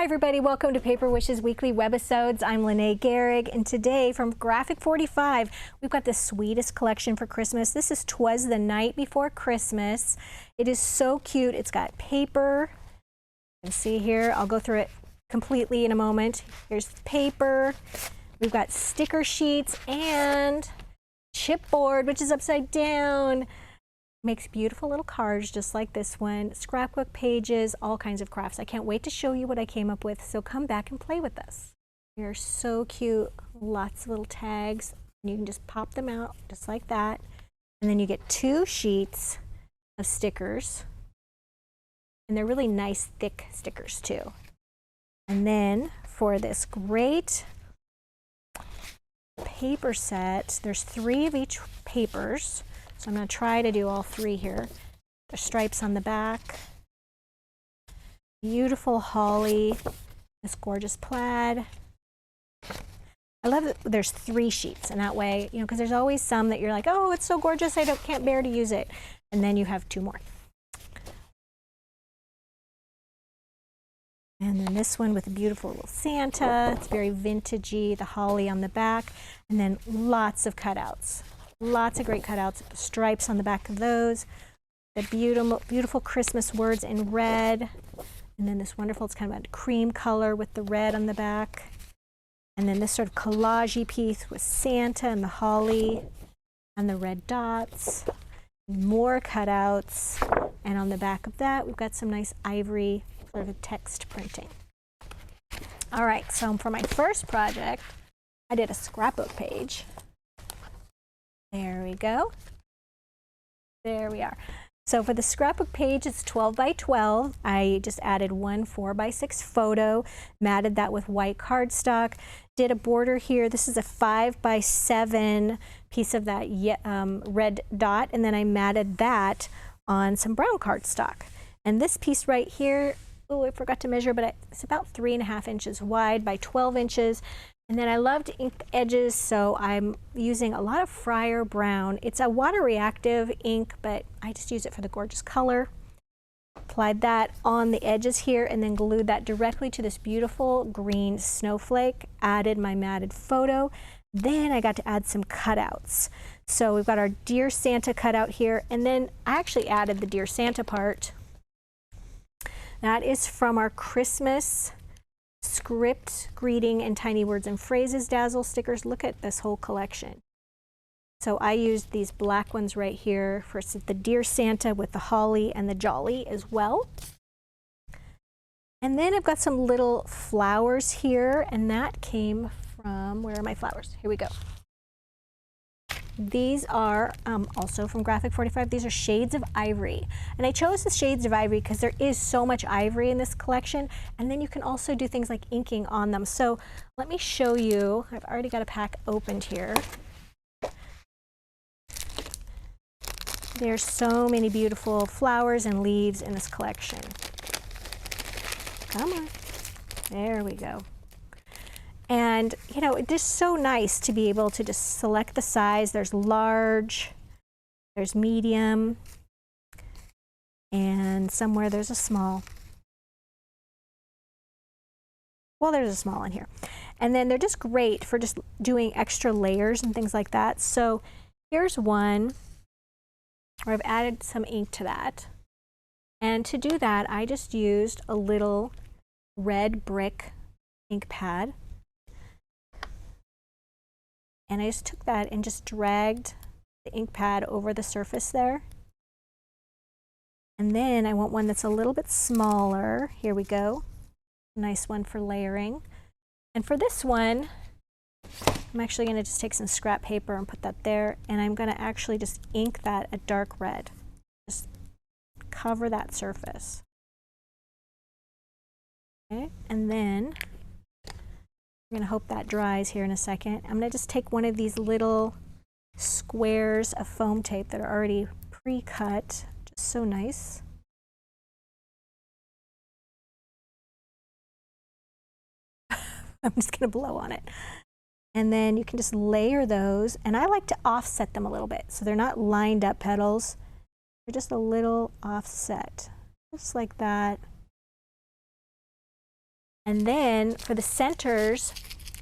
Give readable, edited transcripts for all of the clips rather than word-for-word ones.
everybody, welcome to Paper Wishes Weekly Webisodes. I'm Lene Gehrig, and today from Graphic 45, we've got the sweetest collection for Christmas. This is Twas the Night Before Christmas. It is so cute. It's got paper. You can see here, I'll go through it completely in a moment. Here's the paper. We've got sticker sheets and chipboard, which is upside down. Makes beautiful little cards just like this one, scrapbook pages, all kinds of crafts. I can't wait to show you what I came up with, so come back and play with us. They're so cute, lots of little tags. You can just pop them out just like that. And then you get 2 sheets of stickers. And they're really nice, thick stickers too. And then for this great paper set, there's 3 of each papers. So I'm going to try to do all 3 here. There's stripes on the back. Beautiful holly. This gorgeous plaid. I love that there's 3 sheets, and that way, you know, because there's always some that you're like, oh, it's so gorgeous, I can't bear to use it. And then you have 2 more. And then this one with a beautiful little Santa. It's very vintagey, the holly on the back. And then lots of cutouts. Lots of great cutouts, stripes on the back of those, the beautiful, beautiful Christmas words in red, and then this wonderful, it's kind of a cream color with the red on the back, and then this sort of collage-y piece with Santa and the holly and the red dots, more cutouts, and on the back of that, we've got some nice ivory sort of text printing. All right, so for my first project, I did a scrapbook page. There we go. There we are. So for the scrapbook page, it's 12 by 12. I just added one 4 by 6 photo, matted that with white cardstock, did a border here. This is a 5 by 7 piece of that red dot, and then I matted that on some brown cardstock. And this piece right here, oh, I forgot to measure, but it's about 3.5 inches wide by 12 inches. And then I love to ink the edges, so I'm using a lot of Friar Brown. It's a water reactive ink, but I just use it for the gorgeous color. Applied that on the edges here and then glued that directly to this beautiful green snowflake. Added my matted photo. Then I got to add some cutouts. So we've got our Dear Santa cutout here, and then I actually added the Dear Santa part. That is from our Christmas script, greeting, and tiny words and phrases dazzle stickers. Look at this whole collection. So I used these black ones right here for the Dear Santa with the holly and the jolly as well. And then I've got some little flowers here, and that came from, where are my flowers? Here we go. These are also from Graphic 45. These are shades of ivory. And I chose the shades of ivory because there is so much ivory in this collection. And then you can also do things like inking on them. So let me show you. I've already got a pack opened here. There's so many beautiful flowers and leaves in this collection. Come on. There we go. And, you know, it's just so nice to be able to just select the size. There's large, there's medium, and somewhere there's a small. Well, there's a small in here. And then they're just great for just doing extra layers and things like that. So here's one where I've added some ink to that. And to do that, I just used a little red brick ink pad. And I just took that and just dragged the ink pad over the surface there. And then I want one that's a little bit smaller. Here we go. Nice one for layering. And for this one, I'm actually going to just take some scrap paper and put that there. And I'm going to actually just ink that a dark red. Just cover that surface. Okay, and then I'm going to hope that dries here in a second. I'm going to just take one of these little squares of foam tape that are already pre-cut. Just so nice. I'm just going to blow on it. And then you can just layer those. And I like to offset them a little bit. So they're not lined up petals. They're just a little offset. Just like that. And then for the centers,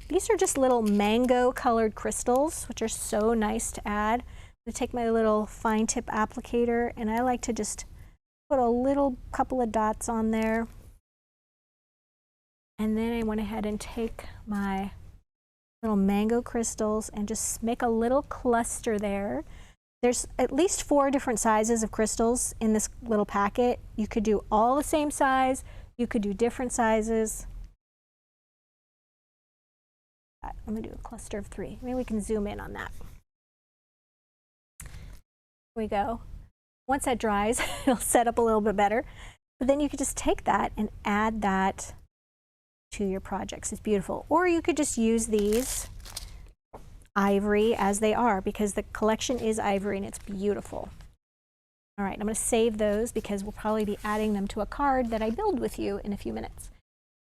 these are just little mango colored crystals, which are so nice to add. I'm going to take my little fine tip applicator, and I like to just put a little couple of dots on there. And then I went ahead and take my little mango crystals and just make a little cluster there. There's at least 4 different sizes of crystals in this little packet. You could do all the same size. You could do different sizes. I'm going to do a cluster of 3. Maybe we can zoom in on that. Here we go. Once that dries, it'll set up a little bit better. But then you could just take that and add that to your projects. It's beautiful. Or you could just use these ivory as they are, because the collection is ivory and it's beautiful. All right, I'm going to save those because we'll probably be adding them to a card that I build with you in a few minutes.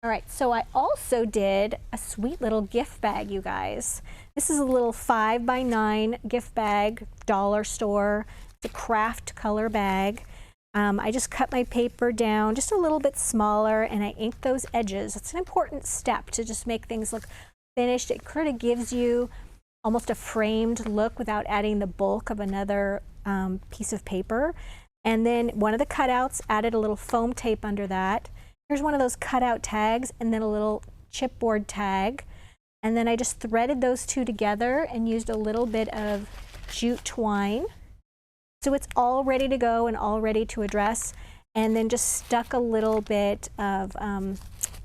All right, so I also did a sweet little gift bag, you guys. This is a little 5x9 gift bag, dollar store. It's a craft color bag. I just cut my paper down just a little bit smaller and I inked those edges. It's an important step to just make things look finished. It kind of gives you almost a framed look without adding the bulk of another piece of paper. And then one of the cutouts, added a little foam tape under that. Here's one of those cutout tags and then a little chipboard tag. And then I just threaded those two together and used a little bit of jute twine. So it's all ready to go and all ready to address, and then just stuck a little bit of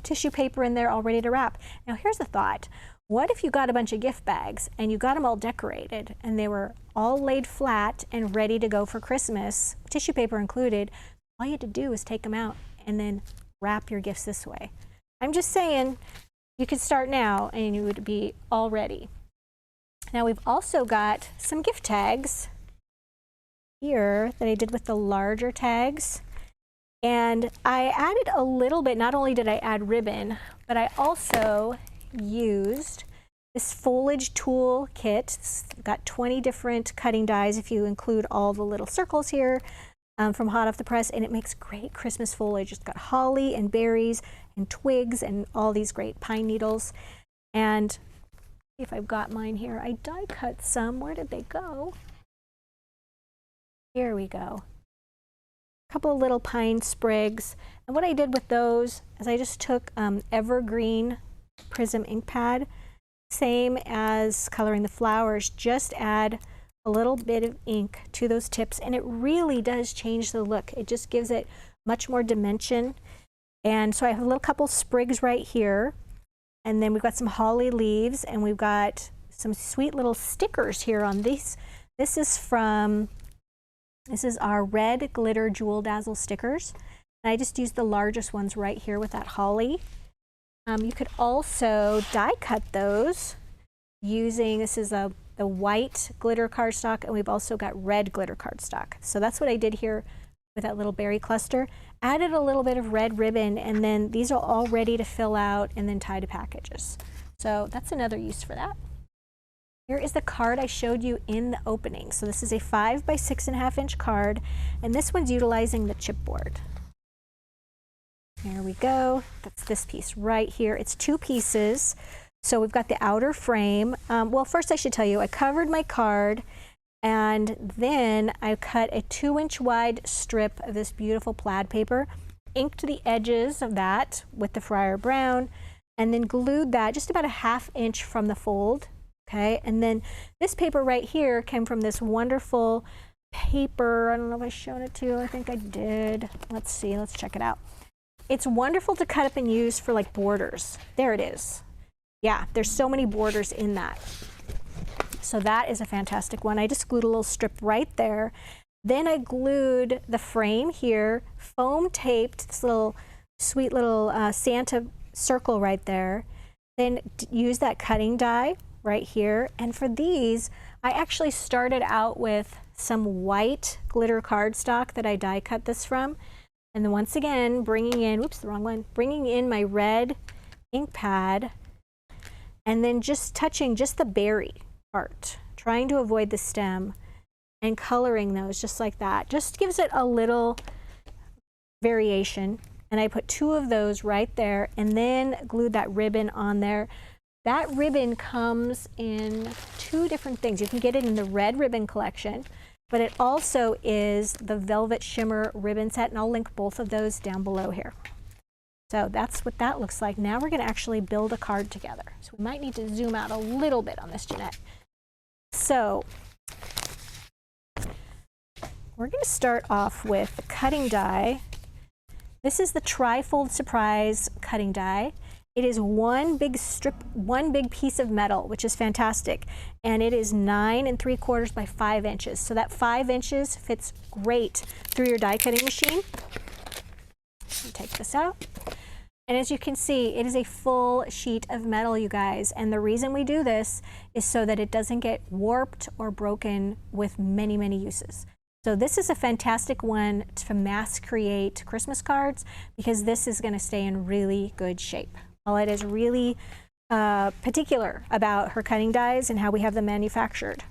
tissue paper in there all ready to wrap. Now here's a thought. What if you got a bunch of gift bags and you got them all decorated and they were all laid flat and ready to go for Christmas, tissue paper included? All you had to do is take them out and then wrap your gifts this way. I'm just saying, you could start now and you would be all ready. Now we've also got some gift tags here that I did with the larger tags, and I added a little bit. Not only did I add ribbon, but I also used this foliage tool kit. It's got 20 different cutting dies if you include all the little circles here from hot off the press, and it makes great Christmas foliage. It's got holly and berries and twigs and all these great pine needles. And if I've got mine here, I die cut some. Where did they go? Here we go. A couple of little pine sprigs. And what I did with those is I just took evergreen prism ink pad, same as coloring the flowers, just add a little bit of ink to those tips, and it really does change the look. It just gives it much more dimension. And so I have a little couple sprigs right here, and then we've got some holly leaves, and we've got some sweet little stickers here on these. This is our red glitter jewel dazzle stickers. And I just used the largest ones right here with that holly. You could also die cut those using, this is the white glitter cardstock, and we've also got red glitter cardstock. So that's what I did here with that little berry cluster. Added a little bit of red ribbon, and then these are all ready to fill out and then tie to packages. So that's another use for that. Here is the card I showed you in the opening. So this is a 5 by 6.5 inch card, and this one's utilizing the chipboard. There we go. That's this piece right here. It's 2 pieces. So we've got the outer frame. Well, first I should tell you, I covered my card, and then I cut a 2-inch wide strip of this beautiful plaid paper, inked the edges of that with the Friar Brown, and then glued that just about a 1/2 inch from the fold. Okay, and then this paper right here came from this wonderful paper. I don't know if I've shown it to you. I think I did. Let's see, let's check it out. It's wonderful to cut up and use for like borders. There it is. Yeah, there's so many borders in that. So that is a fantastic one. I just glued a little strip right there. Then I glued the frame here, foam taped this little sweet little Santa circle right there. Then use that cutting die right here. And for these, I actually started out with some white glitter cardstock that I die cut this from. And then once again, bringing in, whoops, the wrong one, bringing in my red ink pad, and then just touching just the berry part, trying to avoid the stem, and coloring those just like that. Just gives it a little variation. and I put 2 of those right there and then glued that ribbon on there. That ribbon comes in 2 different things. You can get it in the red ribbon collection, but it also is the Velvet Shimmer ribbon set, and I'll link both of those down below here. So that's what that looks like. Now we're going to actually build a card together. So we might need to zoom out a little bit on this, Jeanette. So we're going to start off with the cutting die. This is the Tri-Fold Surprise cutting die. It is one big piece of metal, which is fantastic. And it is 9 3/4 by 5 inches. So that 5 inches fits great through your die cutting machine. Take this out. And as you can see, it is a full sheet of metal, you guys. And the reason we do this is so that it doesn't get warped or broken with many, many uses. So this is a fantastic one to mass create Christmas cards because this is going to stay in really good shape. Paulette is really particular about her cutting dies and how we have them manufactured.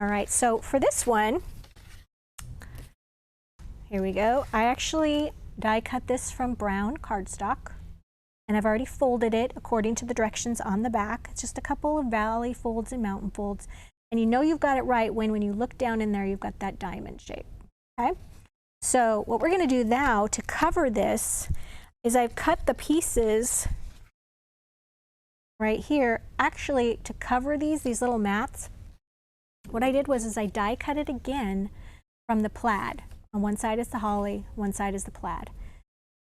All right, so for this one, here we go. I actually die cut this from brown cardstock, and I've already folded it according to the directions on the back. It's just a couple of valley folds and mountain folds, and you know you've got it right when you look down in there, you've got that diamond shape. Okay, so what we're going to do now to cover this is I've cut the pieces right here. Actually, to cover these little mats, what I did was I die cut it again from the plaid. On one side is the holly, one side is the plaid.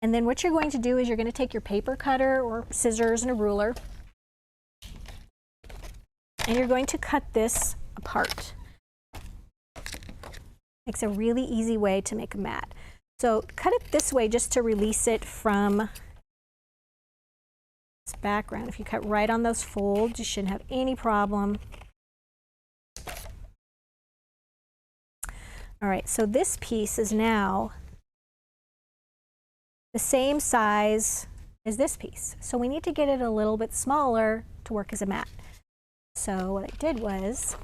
And then what you're going to do is you're going to take your paper cutter or scissors and a ruler, and you're going to cut this apart. Makes a really easy way to make a mat. So cut it this way just to release it from this background. If you cut right on those folds, you shouldn't have any problem. All right, so this piece is now the same size as this piece. So we need to get it a little bit smaller to work as a mat. So what I did was,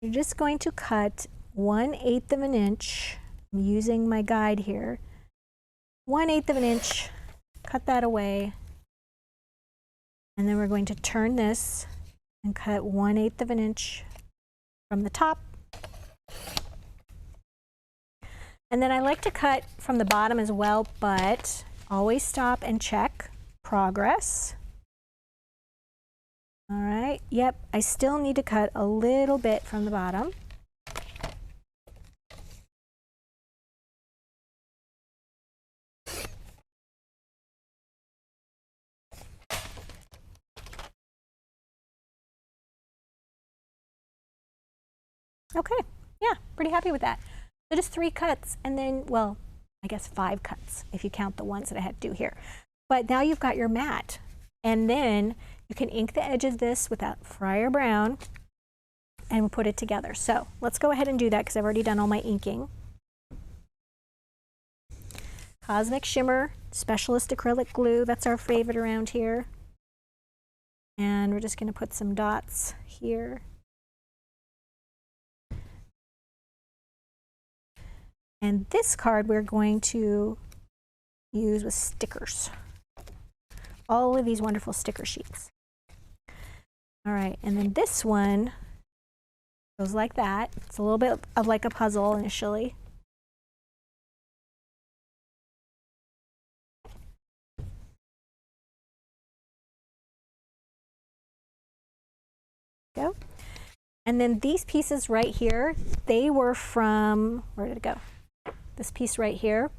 you're just going to cut 1/8 of an inch. I'm using my guide here. 1/8 of an inch, cut that away. And then we're going to turn this and cut 1/8 of an inch from the top. And then I like to cut from the bottom as well, but always stop and check progress. All right, yep, I still need to cut a little bit from the bottom. Okay, yeah, pretty happy with that. So just 3 cuts, and then, well, I guess 5 cuts if you count the ones that I had to do here. But now you've got your mat, and then you can ink the edge of this with that Friar Brown and we'll put it together. So let's go ahead and do that because I've already done all my inking. Cosmic Shimmer Specialist Acrylic Glue, that's our favorite around here. And we're just going to put some dots here. And this card we're going to use with stickers. All of these wonderful sticker sheets. All right, and then this one goes like that. It's a little bit of like a puzzle initially. Go. And then these pieces right here, they were from, where did it go? This piece right here.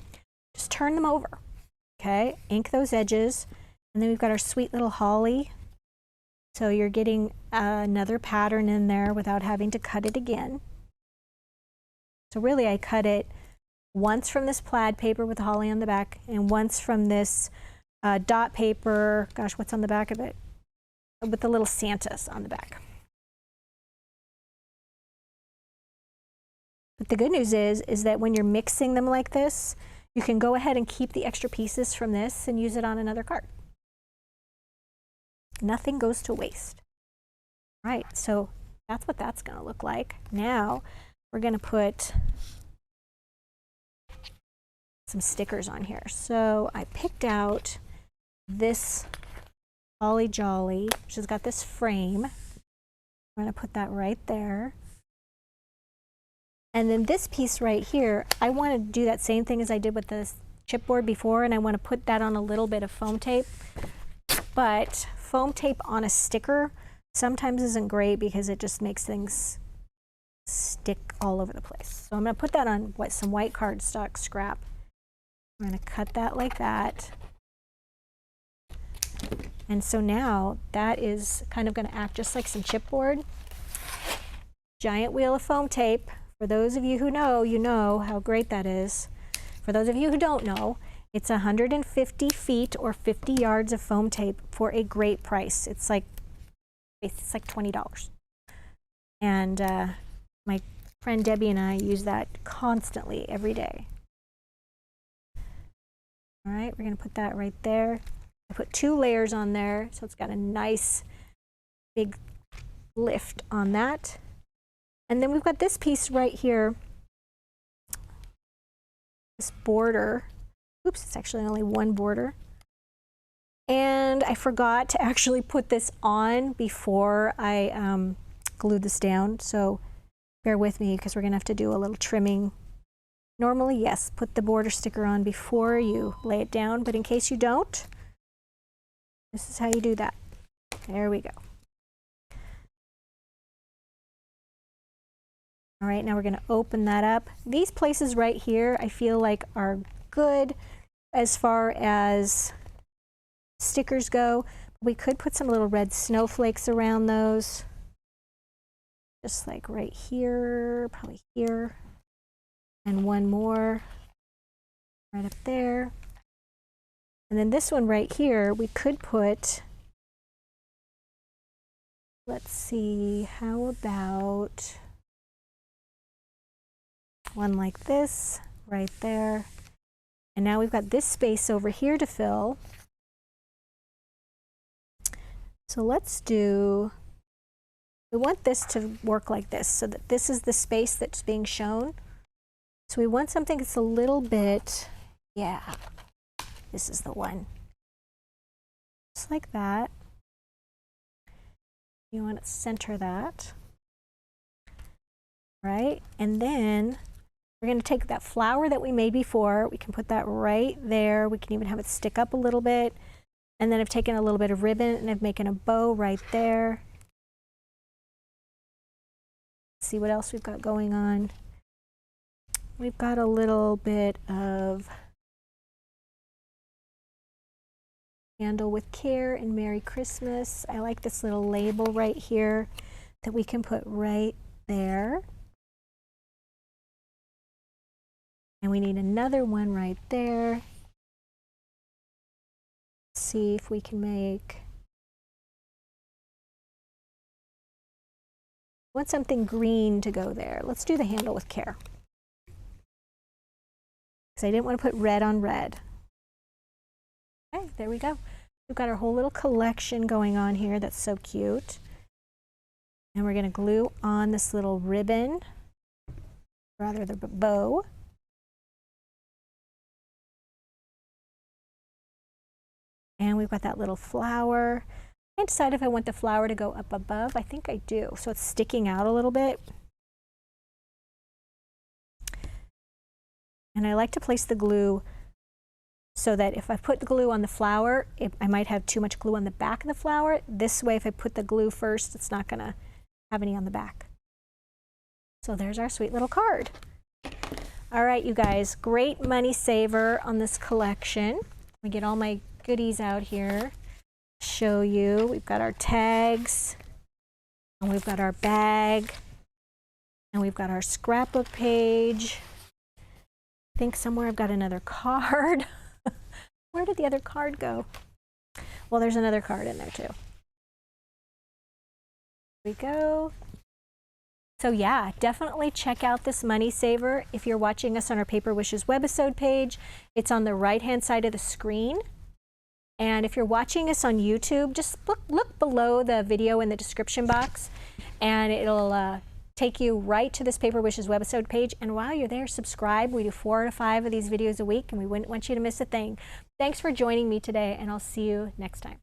Just turn them over, okay? Ink those edges. And then we've got our sweet little holly. So you're getting another pattern in there without having to cut it again. So really I cut it once from this plaid paper with the holly on the back and once from this dot paper, gosh, what's on the back of it? With the little Santas on the back. But the good news is that when you're mixing them like this, you can go ahead and keep the extra pieces from this and use it on another card. Nothing goes to waste. Right, so that's what that's going to look like. Now we're going to put some stickers on here. So I picked out this Holly Jolly, which has got this frame. I'm going to put that right there. And then this piece right here, I want to do that same thing as I did with the chipboard before, and I want to put that on a little bit of foam tape. But foam tape on a sticker sometimes isn't great because it just makes things stick all over the place. So I'm going to put that on some white cardstock scrap. I'm going to cut that like that. And so now that is kind of going to act just like some chipboard. Giant wheel of foam tape. For those of you who know, you know how great that is. For those of you who don't know, it's 150 feet or 50 yards of foam tape for a great price. It's like $20. And my friend Debbie and I use that constantly every day. All right, we're going to put that right there. I put 2 layers on there, so it's got a nice big lift on that. And then we've got this piece right here, this border. Oops, it's actually only one border. And I forgot to actually put this on before I glued this down, so bear with me because we're going to have to do a little trimming. Normally, yes, put the border sticker on before you lay it down, but in case you don't, this is how you do that. There we go. All right, now we're going to open that up. These places right here I feel like are good as far as stickers go. We could put some little red snowflakes around those. Just like right here, probably here. And one more right up there. And then this one right here, we could put, let's see, how about one like this right there. And now we've got this space over here to fill. So let's do, we want this to work like this so that this is the space that's being shown. So we want something that's a little bit, yeah, this is the one. Just like that. You want to center that, right? And then we're going to take that flower that we made before. We can put that right there. We can even have it stick up a little bit. And then I've taken a little bit of ribbon and I've making a bow right there. Let's see what else we've got going on. We've got a little bit of Handle with Care and Merry Christmas. I like this little label right here that we can put right there. And we need another one right there. Let's see if we can make, I want something green to go there. Let's do the Handle with Care. Because I didn't want to put red on red. Okay, there we go. We've got our whole little collection going on here. That's so cute. And we're going to glue on this little ribbon, rather the bow. And we've got that little flower. I can't decide if I want the flower to go up above. I think I do. So it's sticking out a little bit. And I like to place the glue so that if I put the glue on the flower, I might have too much glue on the back of the flower. This way, if I put the glue first, it's not going to have any on the back. So there's our sweet little card. All right, you guys, great money saver on this collection. Let me get all my goodies out here. Show you. We've got our tags, and we've got our bag, and we've got our scrapbook page. I think somewhere I've got another card. Where did the other card go? Well, there's another card in there too. Here we go. So yeah, definitely check out this money saver. If you're watching us on our Paper Wishes webisode page, it's on the right-hand side of the screen. And if you're watching us on YouTube, just look below the video in the description box, and it'll take you right to this Paper Wishes webisode page. And while you're there, subscribe. We do 4 to 5 of these videos a week, and we wouldn't want you to miss a thing. Thanks for joining me today, and I'll see you next time.